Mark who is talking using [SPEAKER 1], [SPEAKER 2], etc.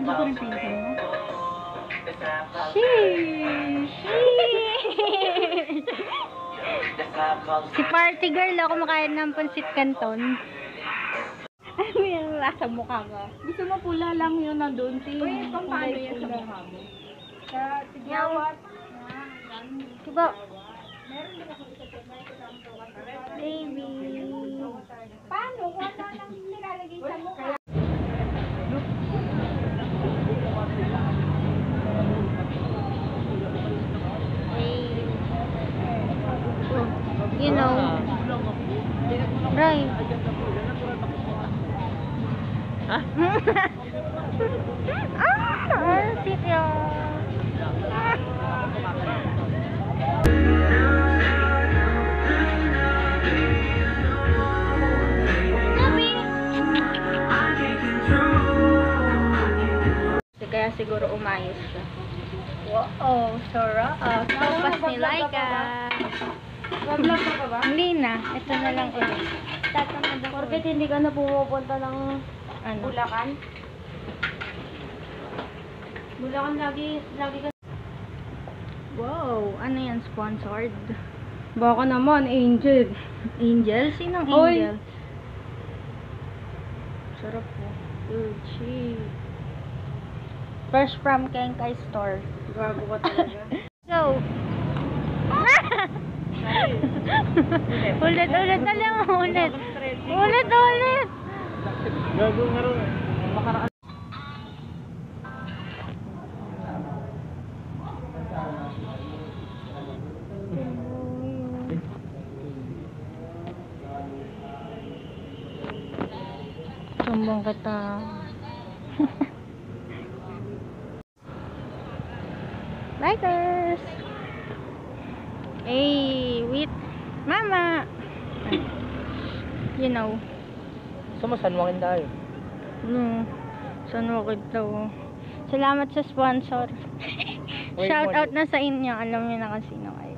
[SPEAKER 1] Ano ko rin pinsan mo?
[SPEAKER 2] Sheesh! Si party girl ako makain ng pansit canton. Ano yung nasa mukha ko?
[SPEAKER 1] Gusto mo pula lang yun nandun.
[SPEAKER 3] Uy, paano yan sa mukha mo? Sa tigyawat.
[SPEAKER 2] Diba? Baby.
[SPEAKER 3] Paano? Wala nang nilalagay sa mukha.
[SPEAKER 2] You know. Right.
[SPEAKER 1] Ha?
[SPEAKER 2] Sit yun. Kaya siguro umayos siya. Wow, sarap. Kapas ni Laika.
[SPEAKER 3] Vlog ka ba?
[SPEAKER 2] Hindi na. Ito na lang ulit. Tatamad ako.
[SPEAKER 3] Porket hindi ka na pumupunta ng
[SPEAKER 2] Ano?
[SPEAKER 3] Bulacan? Bulacan lagi ka.
[SPEAKER 2] Wow, ano yan? Sponsored?
[SPEAKER 3] Baka naman, Angel.
[SPEAKER 2] Angel? Sinong
[SPEAKER 3] Hoy.
[SPEAKER 2] Angel? Sarap po. Uchi. First from Kenkai store.
[SPEAKER 3] Gago ka talaga.
[SPEAKER 2] So, ulit na lang, ulit.
[SPEAKER 1] Gago nga rin. Makaraan.
[SPEAKER 2] Sumbong kita. Likers! Hey, wait. Mama! You know.
[SPEAKER 1] Sumasanwangin tayo.
[SPEAKER 2] No. Saan wakid daw? Salamat sa sponsor. Shout out na sa inyo. Alam niyo na kung sino kayo.